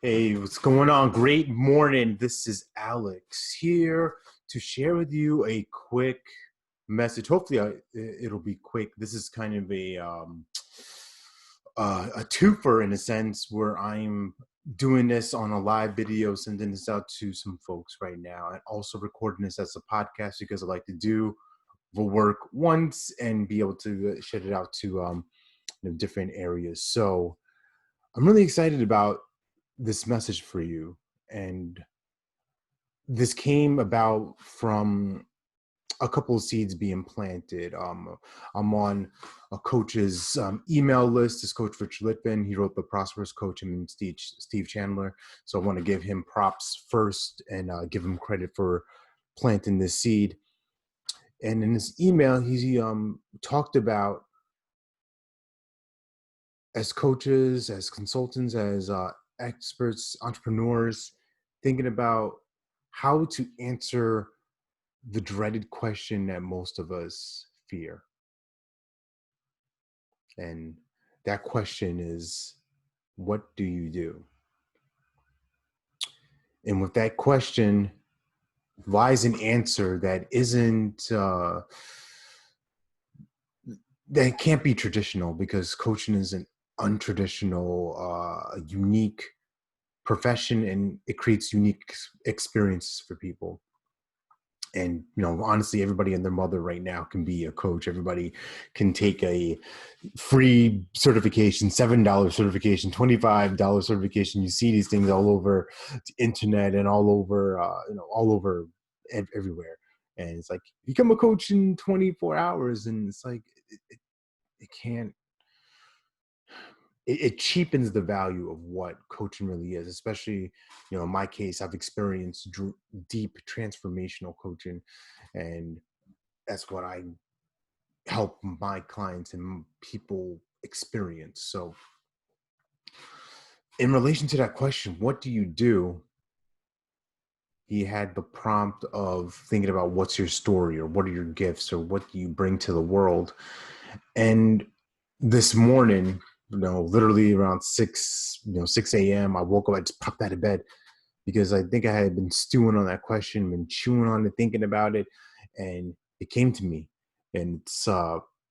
Hey, what's going on? Great morning. This is Alex here to share with you a quick message. Hopefully, it'll be quick. This is kind of a twofer in a sense where I'm doing this on a live video, sending this out to some folks right now, and also recording this as a podcast because I like to do the work once and be able to shed it out to different areas. So I'm really excited about this message for you. And this came about from a couple of seeds being planted. I'm on a coach's email list. This coach, Rich Litvin, he wrote The Prosperous Coach, and Steve Chandler. So I want to give him props first and give him credit for planting this seed. And in this email, he talked about, as coaches, as consultants, as experts, entrepreneurs, thinking about how to answer the dreaded question that most of us fear. And that question is, what do you do? And with that question lies an answer that isn't, that can't be traditional, because coaching is an untraditional, unique profession, and it creates unique experiences for people. And honestly, everybody and their mother right now can be a coach. Everybody can take a free certification, $7 certification, $25 certification. You see these things all over the internet and all over all over everywhere. And it's like, become a coach in 24 hours, and it's like it can't, it cheapens the value of what coaching really is. Especially, in my case, I've experienced deep transformational coaching, and that's what I help my clients and people experience. So in relation to that question, what do you do? He had the prompt of thinking about, what's your story, or what are your gifts, or what do you bring to the world? And this morning, literally around 6 a.m., I woke up, I just popped out of bed, because I think I had been stewing on that question, been chewing on it, thinking about it, and it came to me. And it's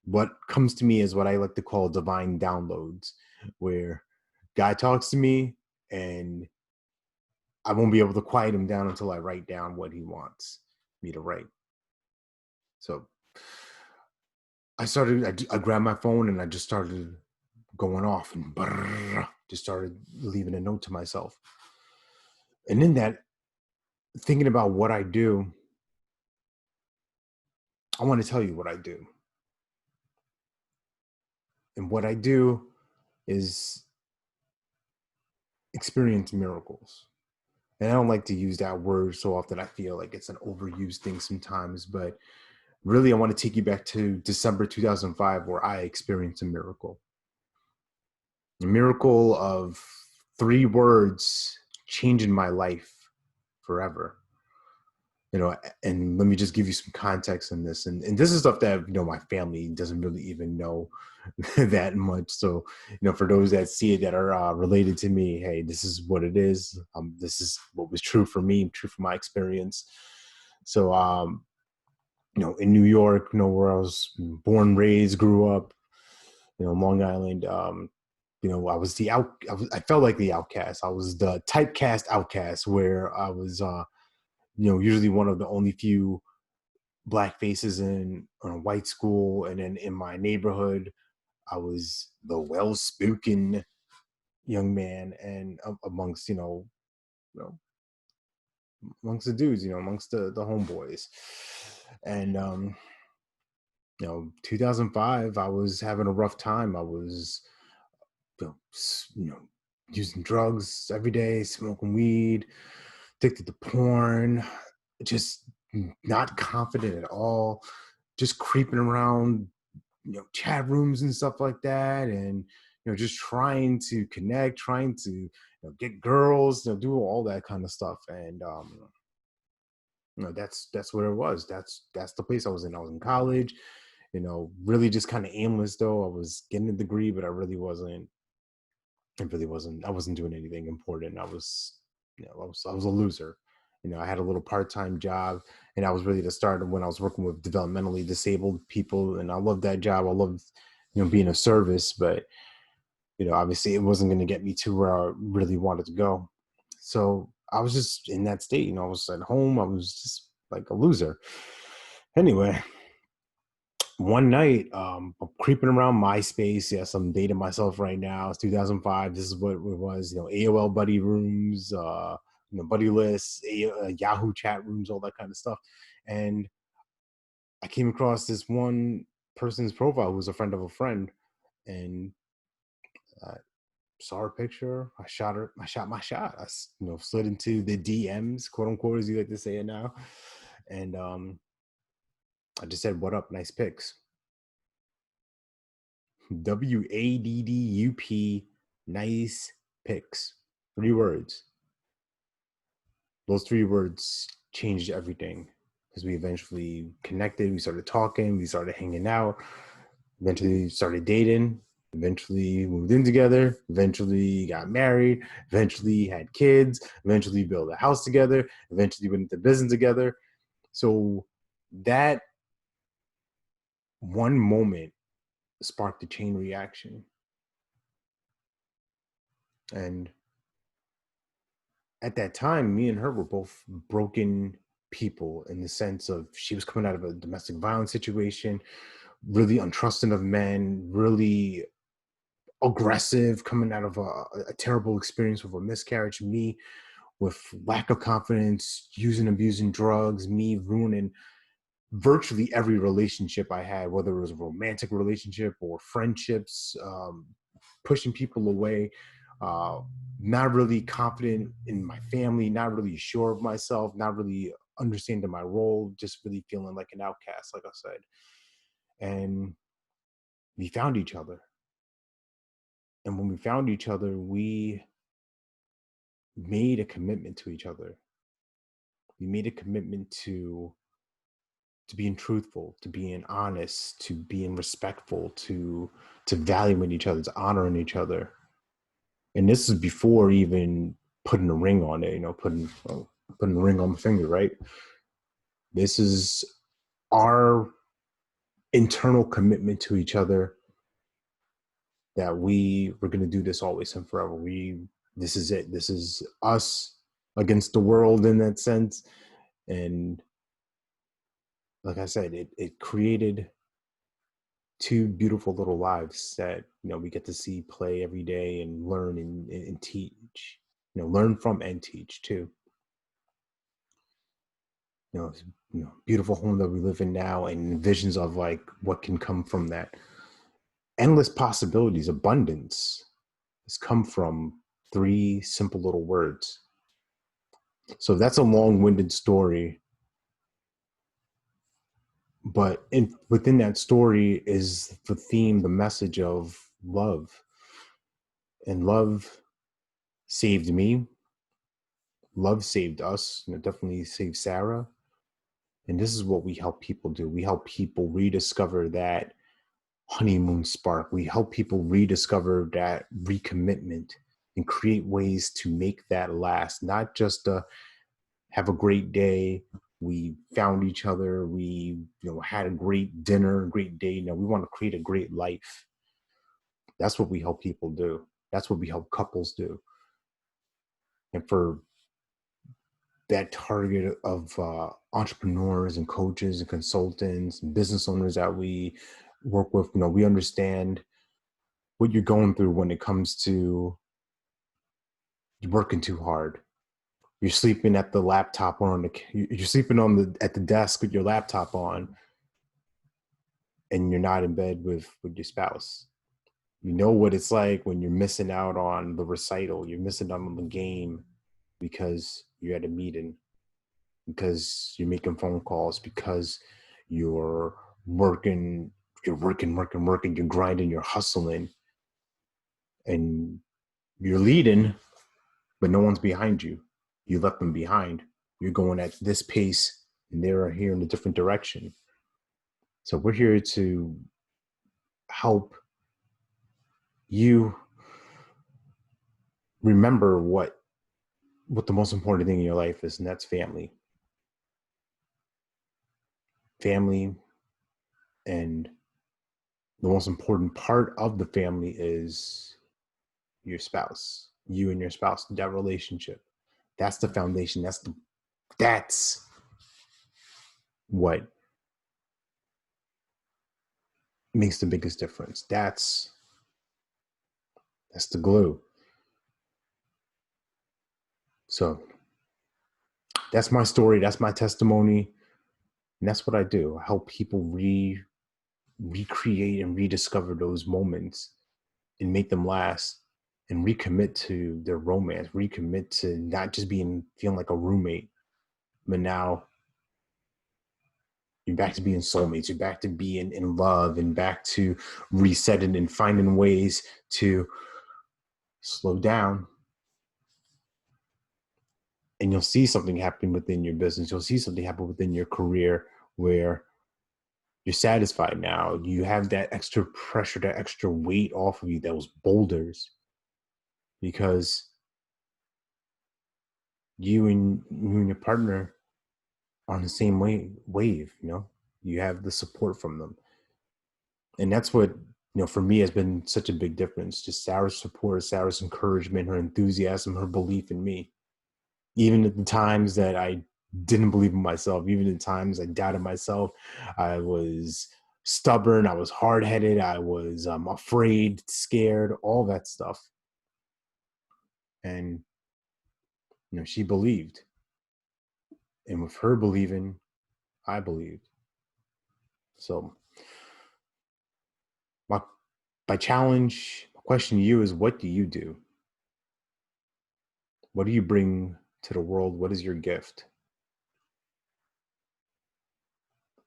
what comes to me is what I like to call divine downloads, where guy talks to me and I won't be able to quiet him down until I write down what he wants me to write. So I grabbed my phone and I just started going off, and just started leaving a note to myself. And in that, thinking about what I do, I want to tell you what I do. And what I do is experience miracles. And I don't like to use that word so often. I feel like it's an overused thing sometimes, but really I want to take you back to December 2005, where I experienced a miracle. A miracle of 3 words changing my life forever. And let me just give you some context on this. And this is stuff that, my family doesn't really even know that much. So, for those that see it, that are related to me, hey, this is what it is. This is what was true for me, true for my experience. So, in New York, where I was born, raised, grew up, Long Island, I was I felt like the outcast. I was the typecast outcast, where I was, usually one of the only few Black faces in a white school. And then in my neighborhood, I was the well-spoken young man, and amongst, amongst the dudes, amongst the homeboys. And, 2005, I was having a rough time. I was, you know, you know, using drugs every day, smoking weed, addicted to porn, just not confident at all, just creeping around, chat rooms and stuff like that. And, just trying to connect, trying to, get girls, do all that kind of stuff. And, that's where it was. That's the place I was in. I was in college, really just kind of aimless though. I was getting a degree, but I really wasn't It really wasn't. I wasn't doing anything important. I was a loser. I had a little part-time job, and I was ready to start when I was working with developmentally disabled people, and I loved that job. I loved, being of service, but obviously it wasn't going to get me to where I really wanted to go. So I was just in that state. I was at home. I was just like a loser. Anyway, one night, I'm creeping around MySpace. Yes, I'm dating myself right now. It's 2005. This is what it was. AOL buddy rooms, buddy lists, Yahoo chat rooms, all that kind of stuff. And I came across this one person's profile who was a friend of a friend, and I saw her picture. I shot her. I shot my shot. I slid into the DMs, quote unquote, as you like to say it now, and I just said, "What up? Nice pics." WADDUP, nice pics. 3 words. Those 3 words changed everything because we eventually connected. We started talking. We started hanging out. Eventually started dating. Eventually moved in together. Eventually got married. Eventually had kids. Eventually built a house together. Eventually went into business together. So that one moment sparked a chain reaction. And at that time, me and her were both broken people in the sense of she was coming out of a domestic violence situation, really untrusting of men, really aggressive, coming out of a terrible experience with a miscarriage, me with lack of confidence, abusing drugs, me ruining virtually every relationship I had, whether it was a romantic relationship or friendships, pushing people away, uh, not really confident in my family, not really sure of myself, not really understanding my role, just really feeling like an outcast, like I said. And we found each other. And when we found each other, we made a commitment to each other. We made a commitment to being truthful, to being honest, to being respectful, to valuing each other, to honoring each other. And this is before even putting a ring on it, putting a ring on my finger, right? This is our internal commitment to each other that we were going to do this always and forever. This is it. This is us against the world in that sense. And like I said, it created two beautiful little lives that we get to see play every day and learn and teach, learn from and teach too. Beautiful home that we live in now, and visions of like what can come from that. Endless possibilities, abundance has come from 3 simple little words. So that's a long-winded story, but within that story is the theme, the message of love. And love saved me. Love saved us. Definitely saved Sarah. And this is what we help people do. We help people rediscover that honeymoon spark. We help people rediscover that recommitment and create ways to make that last, not just have a great day. We found each other. We had a great dinner, a great day. Now we want to create a great life. That's what we help people do. That's what we help couples do. And for that target of entrepreneurs and coaches and consultants and business owners that we work with, we understand what you're going through when it comes to working too hard. You're sleeping at the laptop or you're sleeping at the desk with your laptop on, and you're not in bed with your spouse. You know what it's like when you're missing out on the recital, you're missing out on the game because you're at a meeting, because you're making phone calls, because you're working, you're grinding, you're hustling, and you're leading, but no one's behind you. You left them behind. You're going at this pace, and they're here in a different direction. So we're here to help you remember what the most important thing in your life is, and that's family. Family, and the most important part of the family is your spouse, you and your spouse, that relationship. That's the foundation. That's what makes the biggest difference. That's the glue. So that's my story. That's my testimony. And that's what I do. I help people recreate and rediscover those moments and make them last and recommit to their romance, recommit to not just feeling like a roommate, but now you're back to being soulmates. You're back to being in love and back to resetting and finding ways to slow down. And you'll see something happen within your business. You'll see something happen within your career where you're satisfied now. You have that extra pressure, that extra weight off of you, those boulders, because you and your partner are on the same wave. You have the support from them. And that's what, for me has been such a big difference. Just Sarah's support, Sarah's encouragement, her enthusiasm, her belief in me. Even at the times that I didn't believe in myself, even at times I doubted myself, I was stubborn, I was hard-headed, I was afraid, scared, all that stuff. And, she believed. And with her believing, I believed. So my my question to you is, what do you do? What do you bring to the world? What is your gift?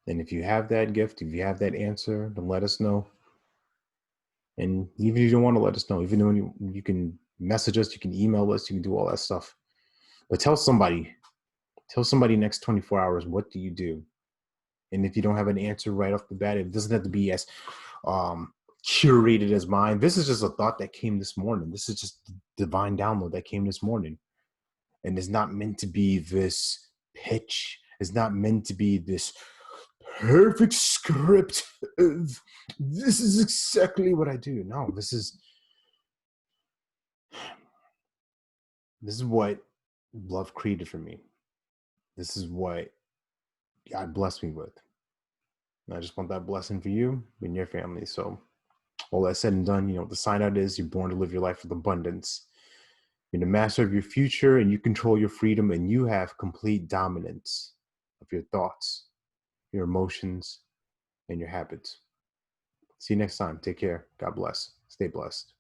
And if you have that gift, if you have that answer, then let us know. And even if you don't want to let us know, even though you can message us, you can email us, you can do all that stuff. But tell somebody next 24 hours, what do you do? And if you don't have an answer right off the bat, it doesn't have to be as curated as mine. This is just a thought that came this morning. This is just divine download that came this morning. And it's not meant to be this pitch. It's not meant to be this perfect script of this is exactly what I do. No, this is what love created for me. This is what God blessed me with. And I just want that blessing for you and your family. So all that said and done, the sign out is you're born to live your life with abundance. You're the master of your future, and you control your freedom, and you have complete dominance of your thoughts, your emotions, and your habits. See you next time. Take care. God bless. Stay blessed.